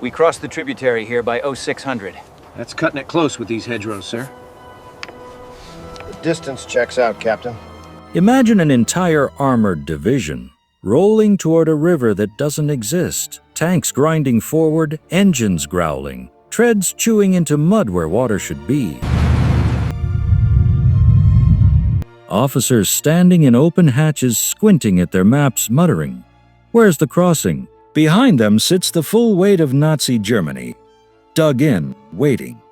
We crossed the tributary here by 0600. That's cutting it close with these hedgerows, sir. The distance checks out, Captain. Imagine an entire armored division rolling toward a river that doesn't exist. Tanks grinding forward, engines growling, treads chewing into mud where water should be. Officers standing in open hatches squinting at their maps muttering, "Where's the crossing?" Behind them sits the full weight of Nazi Germany, dug in, waiting.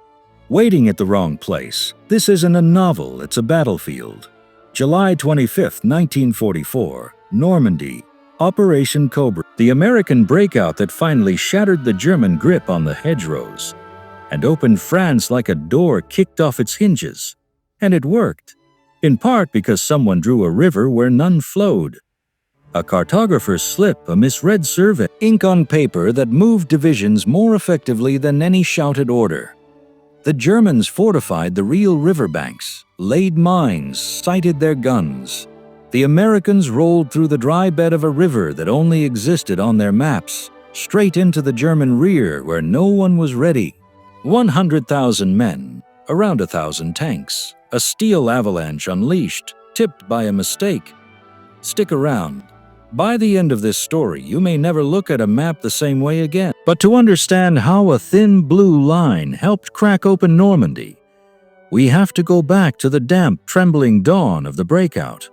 Waiting at the wrong place. This isn't a novel, it's a battlefield. July 25, 1944, Normandy. Operation Cobra, the American breakout that finally shattered the German grip on the hedgerows and opened France like a door kicked off its hinges. And it worked, in part because someone drew a river where none flowed. A cartographer's slip, a misread survey, ink on paper that moved divisions more effectively than any shouted order. The Germans fortified the real riverbanks, laid mines, sighted their guns. The Americans rolled through the dry bed of a river that only existed on their maps, straight into the German rear where no one was ready. 100,000 men, around 1,000 tanks, a steel avalanche unleashed, tipped by a mistake. Stick around. By the end of this story, you may never look at a map the same way again. But to understand how a thin blue line helped crack open Normandy, we have to go back to the damp, trembling dawn of the breakout,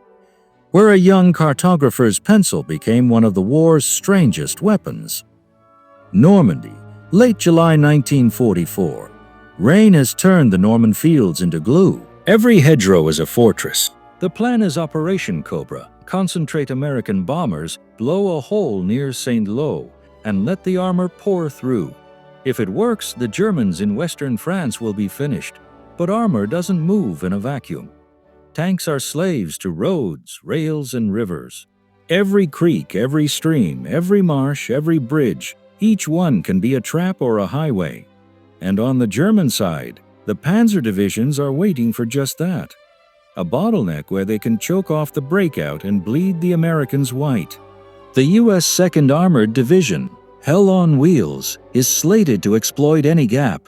where a young cartographer's pencil became one of the war's strangest weapons. Normandy, late July 1944. Rain has turned the Norman fields into glue. Every hedgerow is a fortress. The plan is Operation Cobra. Concentrate American bombers, blow a hole near St. Lo, and let the armor pour through. If it works, the Germans in western France will be finished. But armor doesn't move in a vacuum. Tanks are slaves to roads, rails, and rivers. Every creek, every stream, every marsh, every bridge, each one can be a trap or a highway. And on the German side, the panzer divisions are waiting for just that. A bottleneck where they can choke off the breakout and bleed the Americans white. The U.S. 2nd Armored Division, hell on wheels, is slated to exploit any gap.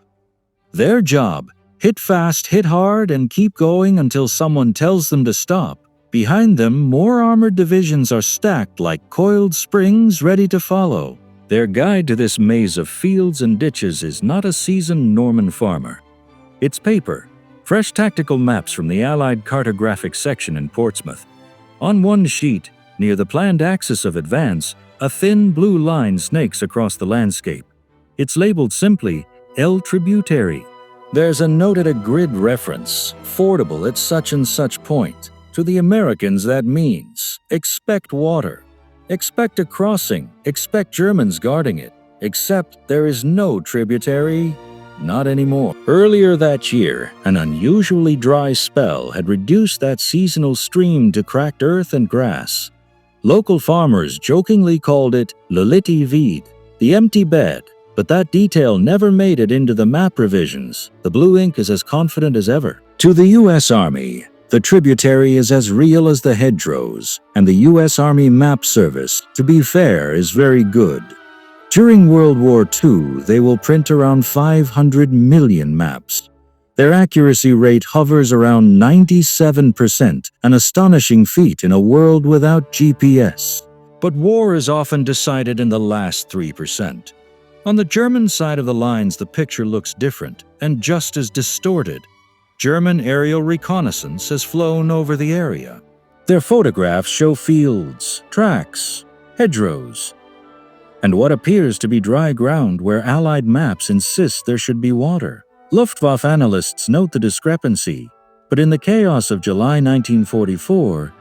Their job: hit fast, hit hard, and keep going until someone tells them to stop. Behind them, more armored divisions are stacked like coiled springs ready to follow. Their guide to this maze of fields and ditches is not a seasoned Norman farmer. It's paper. Fresh tactical maps from the Allied cartographic section in Portsmouth. On one sheet, near the planned axis of advance, a thin blue line snakes across the landscape. It's labeled simply, El Tributary. There's a note at a grid reference, fordable at such and such point. To the Americans that means, expect water. Expect a crossing, expect Germans guarding it. Except there is no tributary. Not anymore. Earlier that year, an unusually dry spell had reduced that seasonal stream to cracked earth and grass. Local farmers jokingly called it le litty vide, the empty bed, but that detail never made it into the map revisions. The blue ink is as confident as ever. To the U.S. Army, the tributary is as real as the hedgerows, and the U.S. Army Map Service, to be fair, is very good. During World War II, they will print around 500 million maps. Their accuracy rate hovers around 97%, an astonishing feat in a world without GPS. But war is often decided in the last 3%. On the German side of the lines, the picture looks different and just as distorted. German aerial reconnaissance has flown over the area. Their photographs show fields, tracks, hedgerows, and what appears to be dry ground where Allied maps insist there should be water. Luftwaffe analysts note the discrepancy, but in the chaos of July 1944,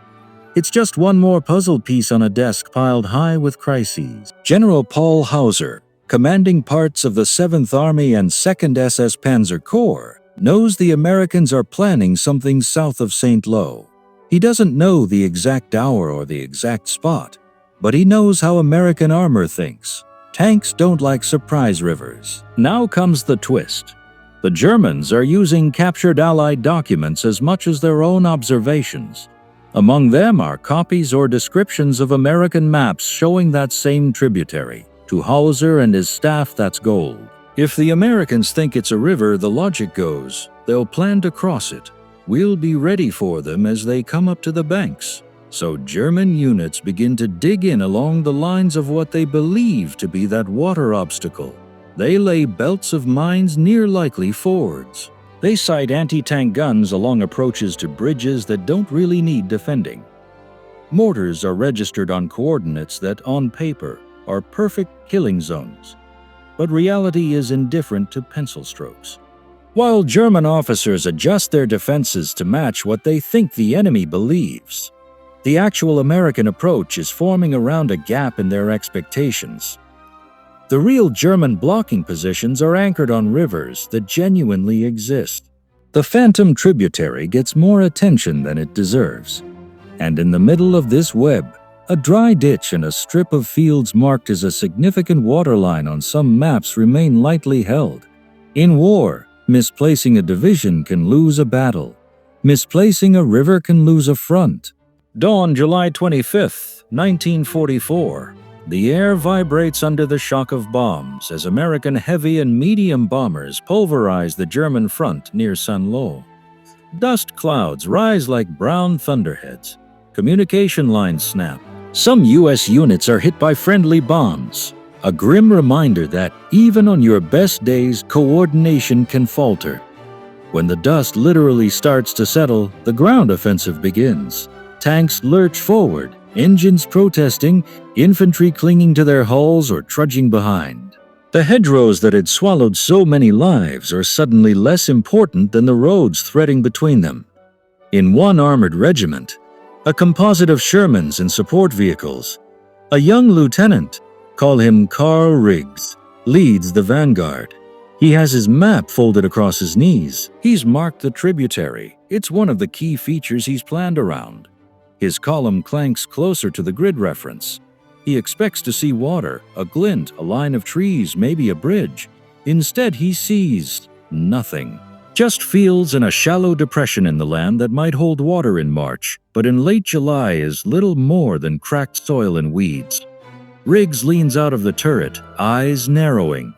it's just one more puzzle piece on a desk piled high with crises. General Paul Hauser, commanding parts of the 7th Army and 2nd SS Panzer Corps, knows the Americans are planning something south of St. Lo. He doesn't know the exact hour or the exact spot, but he knows how American armor thinks. Tanks don't like surprise rivers. Now comes the twist. The Germans are using captured Allied documents as much as their own observations. Among them are copies or descriptions of American maps showing that same tributary. To Hauser and his staff, that's gold. If the Americans think it's a river, the logic goes, they'll plan to cross it. We'll be ready for them as they come up to the banks. So German units begin to dig in along the lines of what they believe to be that water obstacle. They lay belts of mines near likely fords. They sight anti-tank guns along approaches to bridges that don't really need defending. Mortars are registered on coordinates that, on paper, are perfect killing zones. But reality is indifferent to pencil strokes. While German officers adjust their defenses to match what they think the enemy believes, the actual American approach is forming around a gap in their expectations. The real German blocking positions are anchored on rivers that genuinely exist. The phantom tributary gets more attention than it deserves. And in the middle of this web, a dry ditch and a strip of fields marked as a significant waterline on some maps remain lightly held. In war, misplacing a division can lose a battle. Misplacing a river can lose a front. Dawn, July 25th, 1944. The air vibrates under the shock of bombs as American heavy and medium bombers pulverize the German front near Saint-Lô. Dust clouds rise like brown thunderheads. Communication lines snap. Some U.S. units are hit by friendly bombs. A grim reminder that, even on your best days, coordination can falter. When the dust literally starts to settle, the ground offensive begins. Tanks lurch forward, engines protesting, infantry clinging to their hulls or trudging behind. The hedgerows that had swallowed so many lives are suddenly less important than the roads threading between them. In one armored regiment, a composite of Shermans and support vehicles, a young lieutenant, call him Carl Riggs, leads the vanguard. He has his map folded across his knees. He's marked the tributary. It's one of the key features he's planned around. His column clanks closer to the grid reference. He expects to see water, a glint, a line of trees, maybe a bridge. Instead, he sees nothing. Just fields and a shallow depression in the land that might hold water in March, but in late July is little more than cracked soil and weeds. Riggs leans out of the turret, eyes narrowing.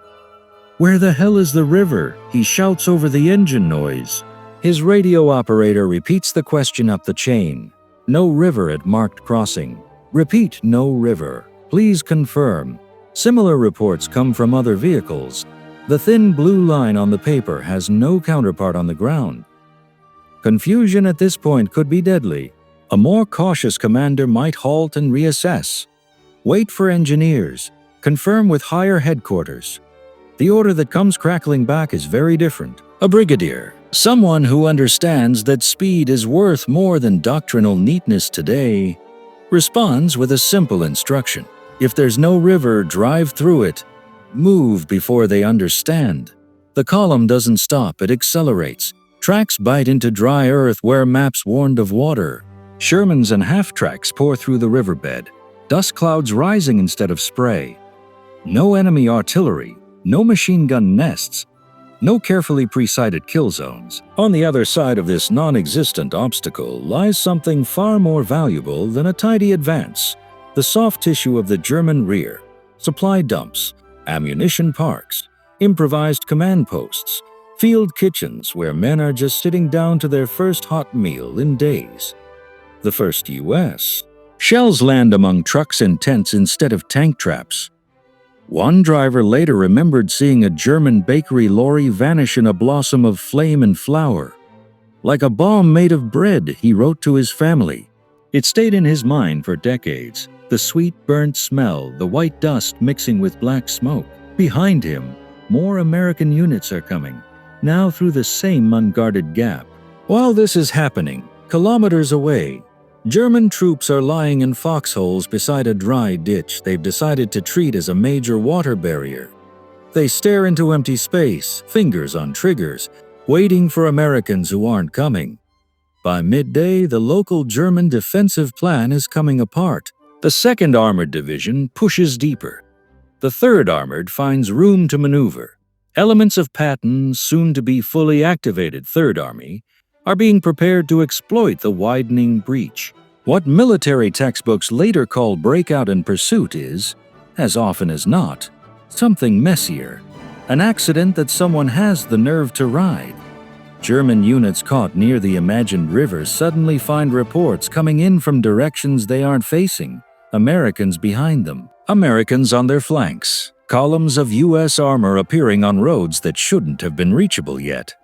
"Where the hell is the river?" he shouts over the engine noise. His radio operator repeats the question up the chain. "No river at marked crossing." "Repeat, no river. Please confirm." Similar reports come from other vehicles. The thin blue line on the paper has no counterpart on the ground. Confusion at this point could be deadly. A more cautious commander might halt and reassess. Wait for engineers. Confirm with higher headquarters. The order that comes crackling back is very different. A brigadier, someone who understands that speed is worth more than doctrinal neatness today, responds with a simple instruction. If there's no river, drive through it. Move before they understand. The column doesn't stop, it accelerates. Tracks bite into dry earth where maps warned of water. Shermans and half-tracks pour through the riverbed. Dust clouds rising instead of spray. No enemy artillery, no machine gun nests, no carefully pre-sighted kill zones. On the other side of this non-existent obstacle lies something far more valuable than a tidy advance. The soft tissue of the German rear. Supply dumps, ammunition parks, improvised command posts, field kitchens where men are just sitting down to their first hot meal in days. The first U.S. Shells land among trucks and tents instead of tank traps. One driver later remembered seeing a German bakery lorry vanish in a blossom of flame and flour. Like a bomb made of bread, he wrote to his family. It stayed in his mind for decades. The sweet burnt smell, the white dust mixing with black smoke. Behind him, more American units are coming, now through the same unguarded gap. While this is happening, kilometers away, German troops are lying in foxholes beside a dry ditch they've decided to treat as a major water barrier. They stare into empty space, fingers on triggers, waiting for Americans who aren't coming. By midday, the local German defensive plan is coming apart. The 2nd Armored Division pushes deeper. The 3rd Armored finds room to maneuver. Elements of Patton's soon-to-be fully activated 3rd Army are being prepared to exploit the widening breach. What military textbooks later call breakout and pursuit is, as often as not, something messier, an accident that someone has the nerve to ride. German units caught near the imagined river suddenly find reports coming in from directions they aren't facing, Americans behind them, Americans on their flanks, columns of US armor appearing on roads that shouldn't have been reachable yet.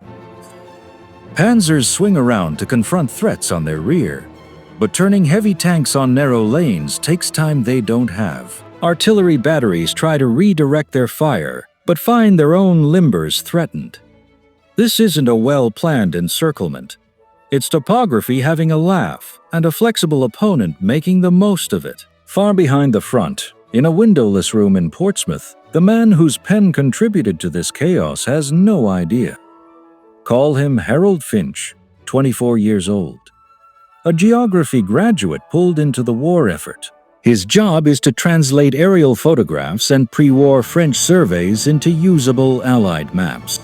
Panzers swing around to confront threats on their rear, but turning heavy tanks on narrow lanes takes time they don't have. Artillery batteries try to redirect their fire, but find their own limbers threatened. This isn't a well-planned encirclement. It's topography having a laugh, and a flexible opponent making the most of it. Far behind the front, in a windowless room in Portsmouth, the man whose pen contributed to this chaos has no idea. Call him Harold Finch, 24 years old. A geography graduate pulled into the war effort. His job is to translate aerial photographs and pre-war French surveys into usable Allied maps.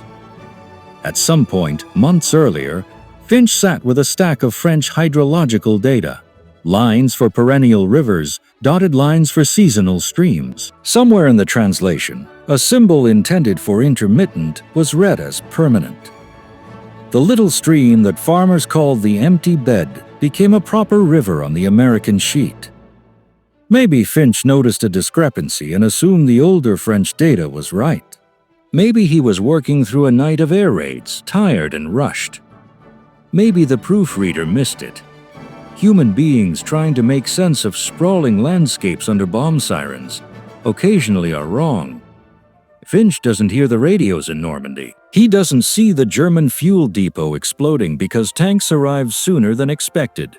At some point, months earlier, Finch sat with a stack of French hydrological data. Lines for perennial rivers, dotted lines for seasonal streams. Somewhere in the translation, a symbol intended for intermittent was read as permanent. The little stream that farmers called the empty bed became a proper river on the American sheet. Maybe Finch noticed a discrepancy and assumed the older French data was right. Maybe he was working through a night of air raids, tired and rushed. Maybe the proofreader missed it. Human beings trying to make sense of sprawling landscapes under bomb sirens occasionally are wrong. Finch doesn't hear the radios in Normandy. He doesn't see the German fuel depot exploding because tanks arrived sooner than expected.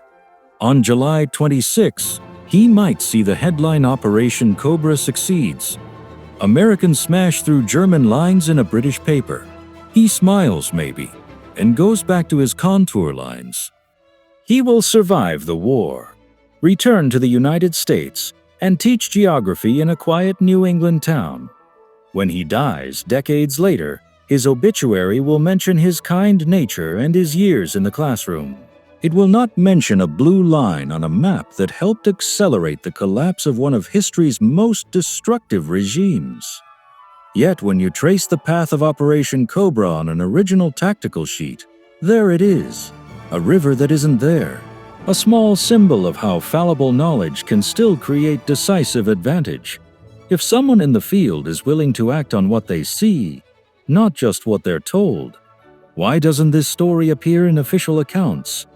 On July 26, he might see the headline Operation Cobra succeeds. Americans smash through German lines in a British paper. He smiles maybe, and goes back to his contour lines. He will survive the war, return to the United States, and teach geography in a quiet New England town. When he dies decades later, his obituary will mention his kind nature and his years in the classroom. It will not mention a blue line on a map that helped accelerate the collapse of one of history's most destructive regimes. Yet when you trace the path of Operation Cobra on an original tactical sheet, there it is, a river that isn't there, a small symbol of how fallible knowledge can still create decisive advantage. If someone in the field is willing to act on what they see, not just what they're told, why doesn't this story appear in official accounts?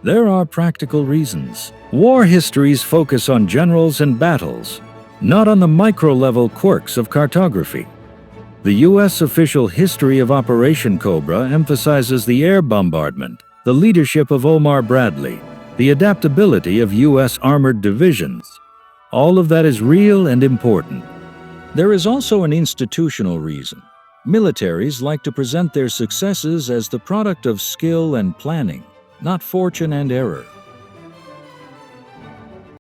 There are practical reasons. War histories focus on generals and battles, not on the micro-level quirks of cartography. The U.S. official history of Operation Cobra emphasizes the air bombardment, the leadership of Omar Bradley, the adaptability of U.S. armored divisions. All of that is real and important. There is also an institutional reason. Militaries like to present their successes as the product of skill and planning, not fortune and error.